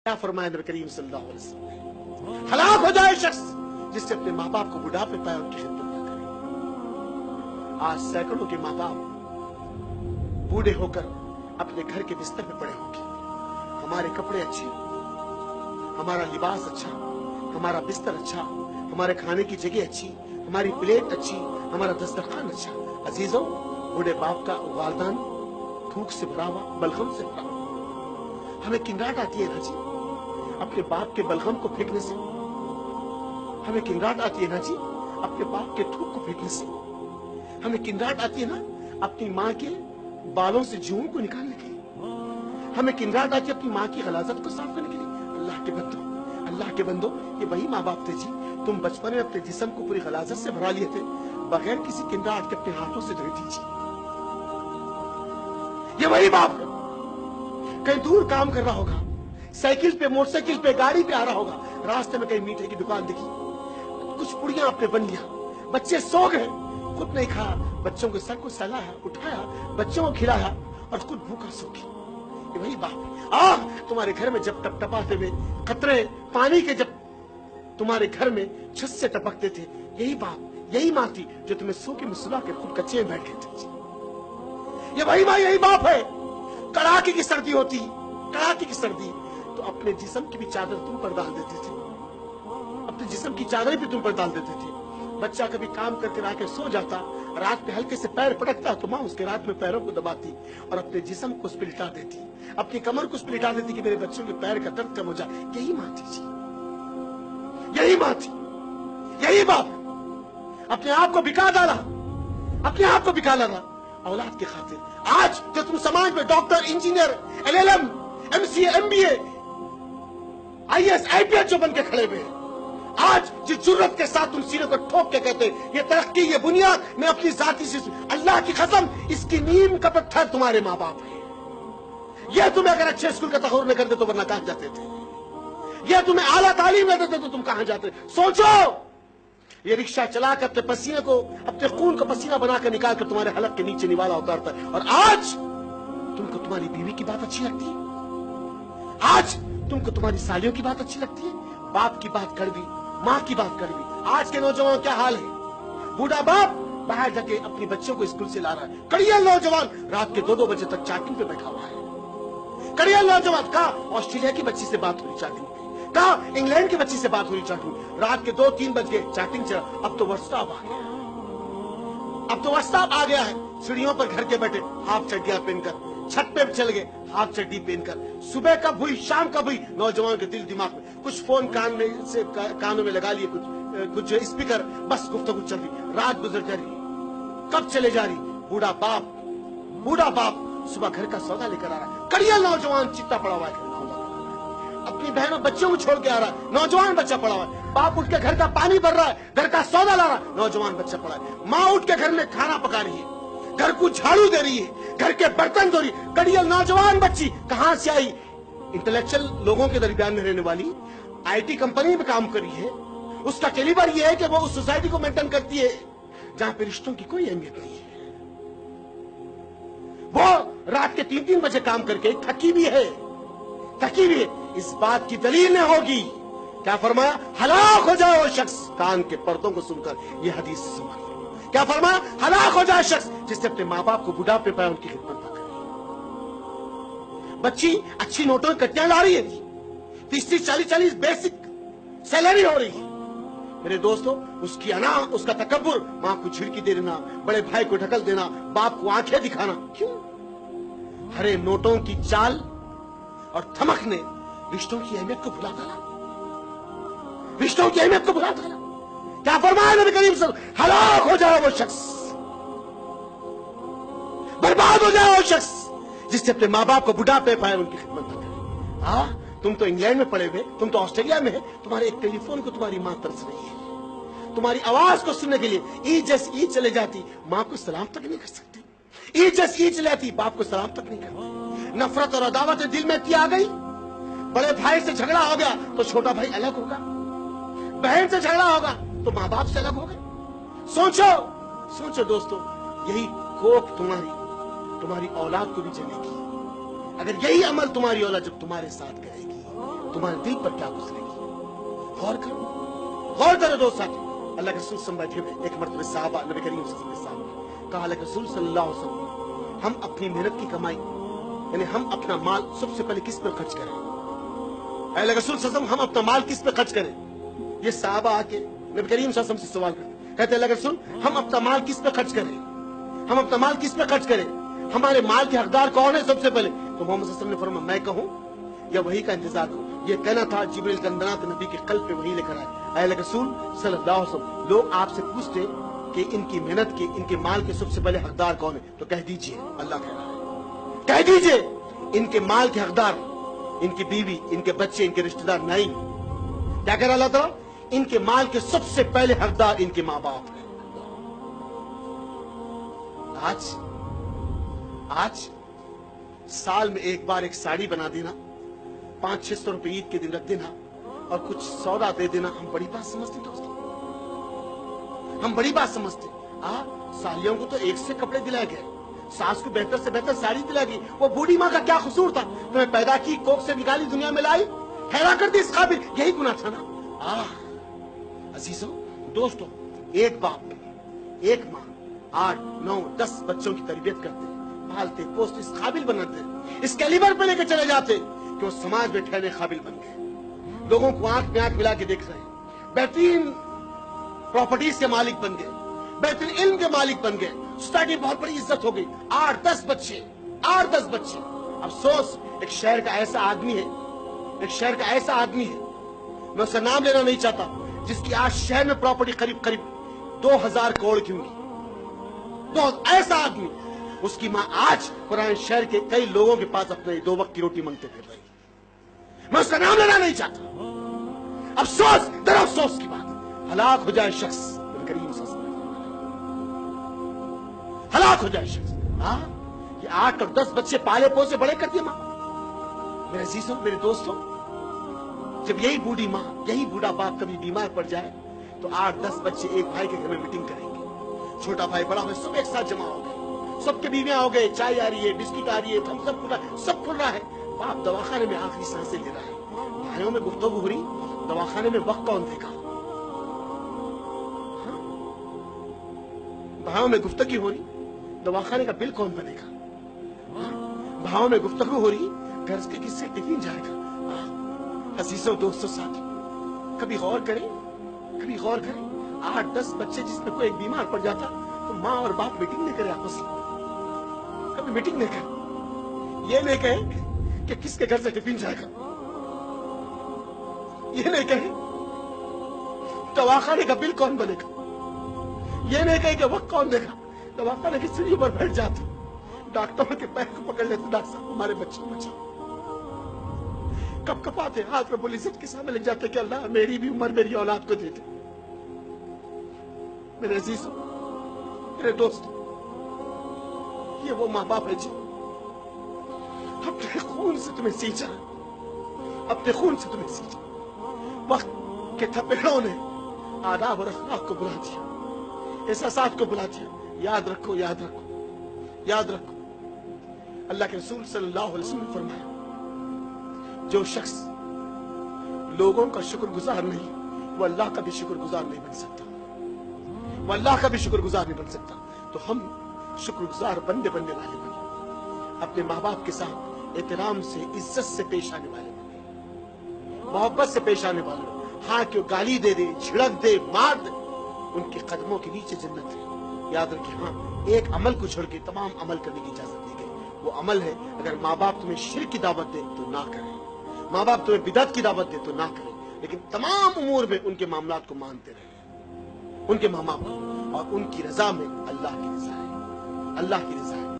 क्या फरमाया नबी करीम सल्लल्लाहु अलैहि वसल्लम, हलाक हो जाए शख्स जिससे अपने माँ बाप को बुढ़ापे पाए उनकी खिदमत न करे। आज सैकड़ों के माँ बाप बूढ़े होकर अपने घर के बिस्तर पे पड़े होंगे। हमारे कपड़े अच्छे, हमारा लिबास अच्छा, हमारा बिस्तर अच्छा, हमारे खाने की जगह अच्छी, हमारी प्लेट अच्छी, हमारा दस्तरखान अच्छा। अजीजों, बूढ़े बाप का वालदान थूक से भरा हुआ, बलगम से भरा हुआ। हमें किंगाट आती है ना जी अपने बाप के बलगम को फेंकने से। हमें किंगाट आती है ना जी अपने बाप के थूक को फेंकने से। हमें किंगाट आती है ना अपनी माँ के बालों से जून को निकालने के लिए। हमें किंगाट आती है अपनी माँ की गलाजत को साफ करने के लिए। अल्लाह के बंदो, ये वही माँ बाप थे जी, तुम बचपन में अपने जिस्म को पूरी गलाजत से भरा लिए थे, बगैर किसी किंगाट के अपने हाथों से धोई दीजिए। ये वही बाप है। कहीं दूर काम कर रहा होगा, साइकिल पे, मोटरसाइकिल पे, गाड़ी पे आ रहा होगा, रास्ते में कहीं मीठे की दुकान दिखी, कुछ पुड़ियां आपने बन लिया, बच्चे सो गए, खुद नहीं खाया, बच्चों के सर को सहलाया, उठाया, बच्चों को खिलाया और खुद भूखा सो गया। ये वही बाप है। तुम्हारे घर में जब टपटपाते हुए कतरे पानी के जब तुम्हारे घर में छत से टपकते थे, यही बाप, यही माँ थी जो तुम्हें सो के मुसला के खुद कच्चे में बैठ गए थे। ये वही माँ, यही बाप है। कड़ाके की सर्दी होती, कड़ाके की सर्दी, तो अपने जिस्म की भी चादर तुम पर डाल देते थे, अपने जिस्म की चादर भी तुम पर डाल देते थे। बच्चा कभी काम करके आके सो जाता, रात पे हल्के से पैर पटकता तो माँ उसके रात में पैरों को दबाती और अपने जिस्म को उस पर लिटा देती, अपनी कमर को उस पर लिटा देती कि मेरे बच्चों के पैर का दर्द कम हो जाए। यही माँ थी जी, यही माँ थी, यही बाप। अपने आप को बिका डाला, अपने आप को बिका डाला औलाद की खातिर। आज जो तुम समाज में doctor, engineer, LLM, MCA, MBA, IAS, IPS जो बन के खड़े हुए हैं, आज जिस जुर्रत के साथ तुम सीने को ठोक के कहते ये तरक्की, ये बुनियाद, मैं अपनी जाति से, अल्लाह की कसम, इसकी नींव का पत्थर तुम्हारे माँ बाप है। यह तुम्हें अगर अच्छे स्कूल का तखर्रुज न करते तो वरना कहां जाते थे? यह तुम्हें आला तालीम न देते तो तुम कहां जाते? सोचो। ये रिक्शा चला कर अपने पसीने को, अपने खून को पसीना बनाकर निकाल कर तुम्हारे हलक के नीचे निवाला उतारता है। और आज तुमको तुम्हारी बीवी की बात अच्छी लगती है, आज तुमको तुम्हारी सालियों की बात अच्छी लगती है, बाप की बात कड़वी, माँ की बात कड़वी। आज के नौजवान क्या हाल है? बूढ़ा बाप बाहर जाके अपने बच्चों को स्कूल से ला रहा है, कड़िया नौजवान रात के 2-2 बजे तक चैटिंग पे बैठा हुआ है। कड़िया नौजवान का ऑस्ट्रेलिया की बच्ची से बात हुई चैटिंग पे, कहा इंग्लैंड की बच्ची से बात हुई चैटिंग, रात के 2-3 बज गए, चैटिंग चला। अब तो व्हाट्सएप आ गया, अब तो व्हाट्सएप आ गया है। सीढ़ियों पर घर के बैठे हाफ चड्डियां पहनकर, छत पे चल गए हाफ चड्डी पहनकर। सुबह कब हुई, शाम कब हुई, नौजवान के दिल दिमाग में कुछ फोन कानों में लगा लिए, कुछ स्पीकर, बस गुफ्तगू चल रही, रात गुजर जा रही, कब चले जा रही। बूढ़ा बाप सुबह घर का सौदा लेकर आ रहा है, कड़िया नौजवान चित्ता पड़ा हुआ है, अपनी बहनों बच्चों को छोड़ के आ रहा है, नौजवान बच्चा पड़ा हुआ है। बाप उठ के घर का पानी भर रहा है, घर का सौदा ला रहा है, नौजवान बच्चा पड़ा है। माँ उठ के घर में खाना पका रही है, घर को झाड़ू दे रही है, घर के बर्तन धो रही है। कड़ियल नौजवान बच्ची कहां से आई? इंटेलेक्चुअल लोगों के दरमियान में रहने वाली, IT कंपनी में काम करी है। उसका कैलिबर यह है कि वो उस सोसाइटी को मेंटेन करती है जहां पे रिश्तों की कोई अहमियत नहीं है। वो रात के 3-3 बजे काम करके थकी भी है। इस बात की दलील नहीं होगी। क्या फरमाया? हलाक हो जाए वो शख्स, कान के पर्दों को सुनकर यह हदीस सुना। क्या फरमाया? हलाक हो जाए शख्स जिससे अपने माँ बाप को बुढ़ापे पाए उनकी खिदमत न करे। बच्ची अच्छी नोटों की कट्टियां ला रही है, 30-40 बेसिक सैलरी हो रही है। मेरे दोस्तों, उसकी अना, उसका तकब्बुर, माँ को झिड़की दे देना, बड़े भाई को ढकल देना, बाप को आंखें दिखाना, क्यों? हरे नोटों की चाल और थमक ने रिश्तों की अहमियत को भुला डाला, रिश्तों की अहमियत को भुला डाला। क्या फरमाया नबी करीम सल्लल्लाहु अलैहि वसल्लम? हलाक हो जाए वो शख्स, बर्बाद हो जाए वो शख्स जिससे अपने माँ बाप को बुढ़ापे पाए उनकी खिदमत न करे। तुम तो इंग्लैंड में पड़े हुए, तुम तो ऑस्ट्रेलिया में है, तुम्हारे एक टेलीफोन को तुम्हारी माँ तरस रही है। तुम्हारी आवाज को सुनने के लिए ईद जैसी ईद चले जाती, माँ को सलाम तक नहीं कर सकती। ईद जैसी ईद चले जाती, बाप को सलाम तक नहीं करती। नफरत और अदावत दिल में इतनी आ गई, बड़े भाई से झगड़ा हो गया तो छोटा भाई अलग होगा, बहन से झगड़ा होगा तो माँ बाप से अलग हो गए। सोचो दोस्तों, यही कोख तुम्हारी औलाद को भी जलेगी। अगर यही अमल तुम्हारी औलाद जब तुम्हारे साथ करेगी तुम्हारे दिल पर क्या गुजरेगी। गौर करो, गौर करो दोस्त साथी। अल्लाह के रसूल सल्लल्लाहु अलैहि वसल्लम बैठे हुए, एक मरतबा सहाबा नबी करीम सल्लल्लाहु अलैहि वसल्लम के सामने कहा, अल्लाह के रसूल सल्लल्लाहु अलैहि वसल्लम, हम अपनी मेहनत की कमाई यानी हम अपना माल सबसे पहले किस पर खर्च करें। अल्लाह के रसूल सल्लल्लाहु अलैहि वसल्लम, हम अपना माल किस पर खर्च करें। ये सहाबा आके नबी करीम सल्लल्लाहु अलैहि वसल्लम से सवाल करते, कहते अल्लाह के रसूल, हम अपना माल किस पे खर्च करें, हम अपना माल किस पे खर्च करें, हमारे माल के हकदार कौन है सबसे पहले। तो मोहम्मद सल्लल्लाहु अलैहि वसल्लम ने फरमाया, मैं कहूं या वही का इंतजार करूं। ये कहना था जिब्रील कंदनात नबी के कल्ब पे वही लेकर आए। अल्लाह के रसूल सल्लल्लाहु अलैहि वसल्लम, लोग आपसे पूछते कि इनकी मेहनत के, इनके माल के सबसे पहले हकदार कौन है, तो कह दीजिए अल्लाह कह रहा है, कह दीजिए इनके माल के हकदार इनकी बीवी, इनके बच्चे, इनके रिश्तेदार नहीं। क्या कह रहा अल्लाह ताला, इनके माल के सबसे पहले हकदार इनके माँ बाप हैं। आज साल में एक बार एक साड़ी बना देना, 500-600 रुपए ईद के दिन रख देना और कुछ सौदा दे देना, हम बड़ी बात समझते दोस्तों, हम बड़ी बात समझते। सालियों को तो एक से कपड़े दिलाए गए, सास को बेहतर से बेहतर साड़ी दिलाई गई। वो बूढ़ी माँ का क्या कसूर था, तुम्हें पैदा की, कोख से निकाली, दुनिया में लाई, हैरा कर दी इस काबिल, यही गुनाह था ना। अजीजों दोस्तों, एक बाप एक माँ 8, 9, 10 बच्चों की तरबियत करते, पालते, पोसते, इस काबिल बनाते, इस कैलिबर पे लेके चले जाते कि वो समाज में ठहरने काबिल बन गए, लोगों को आंख में आंख मिला के देख रहे हैं, बेहतरीन प्रॉपर्टीज के मालिक बन गए, बेहतरीन इल्म के मालिक बन गए, सोसाइटी बहुत बड़ी इज्जत हो गई। 8-10 बच्चे, 8-10 बच्चे। अफसोस, एक शहर का ऐसा आदमी है, एक शहर का ऐसा आदमी है, मैं उसका नाम लेना नहीं चाहता, जिसकी आज शहर में प्रॉपर्टी करीब करीब 2000 करोड़ की होगी। तो ऐसा आदमी, उसकी माँ आज पुराने शहर के कई लोगों के पास अपने 2 वक्त की रोटी मांगते फिर रही। मैं उसका नाम लेना नहीं चाहता। अफसोस, दर अफसोस की बात, हलाक हो जाए शख्स, हलाक हो जाए शख्स। ये 8 और 10 बच्चे पाले पोसे बड़े कर दिए माँ। मेरे अजीजों, मेरे दोस्तों, जब यही बूढ़ी माँ, यही बूढ़ा बाप कभी बीमार पड़ जाए तो 8-10 बच्चे एक भाई के घर में मीटिंग करेंगे। छोटा भाई बड़ा भाई सब एक साथ जमा हो गए, सबके बीवियां हो गए, चाय आ रही है, बिस्किट आ रही है, थम्स अप सब खुल रहा है। बाप दवाखाने में आखिरी सांसें ले रहा है, भाइयों में गुफ्तगू हो रही, दवाखाने में वक्त कौन देगा। भाइयों में गुफ्तगू हो रही, दवाखाने का बिल कौन बनेगा। भाइयों में गुफ्तगू हो रही, घर के किससे टिफिन जाएगा। अजीजों दोस्तों साथी, कभी गौर करें, कभी गौर करें, 8-10 बच्चे जिसमें कोई एक बीमार पड़ जाता तो माँ और बाप मीटिंग नहीं करे आपस में, कभी मीटिंग नहीं करे, ये नहीं कहे कि किसके घर से टिफिन जाएगा, ये नहीं कहे दवाखाने का बिल कौन बनेगा, ये नहीं कहे कि वक्त कौन देगा। दवाखाने की सीढ़ी पर बैठ जाते, डॉक्टरों के पैर को पकड़ लेते, डॉक्टर साहब हमारे बच्चे को बचाओ, कब कपाते, हाथ में पुलिस के सामने लग जाते कि अल्लाह मेरी भी उम्र मेरी औलाद को दे दे। मेरे अजीजों, मेरे दोस्तों, ये वो माँ बाप है जो अपने खून से तुम्हें सींचा, अपने खून से तुम्हें सींचा। वक्त के थपेड़ों ने आदाब और अखलाक को बुला दिया, एहसासात को बुला दिया। याद रखो, याद रखो, याद रखो, अल्लाह के रसूल सल्लल्लाहु अलैहि वसल्लम ने फरमाया, जो शख्स लोगों का शुक्रगुजार नहीं, वो अल्लाह का भी शुक्रगुजार नहीं बन सकता, वो अल्लाह का भी शुक्रगुजार नहीं बन सकता। तो हम शुक्रगुजार बनने वाले बने, अपने माँ बाप के साथ एहतराम से, इज्जत से पेश आने वाले बने, मोहब्बत से पेश आने वाले। हाँ, क्यों गाली दे दे, झिड़क दे, मार दे, उनके कदमों के नीचे जन्नत है। याद रखिए, हाँ, एक अमल को छोड़ के तमाम अमल करने की इजाजत दी गई। वो अमल है, अगर माँ बाप तुम्हें शिर्क की दावत दे तो ना करें, माँ बाप तुम्हें बिदअत की दावत दे तो ना करें, लेकिन तमाम उमूर में उनके मामलात को मानते रहे, उनके माँ बाप, और उनकी रजा में अल्लाह की रजा है, अल्लाह की रजा है।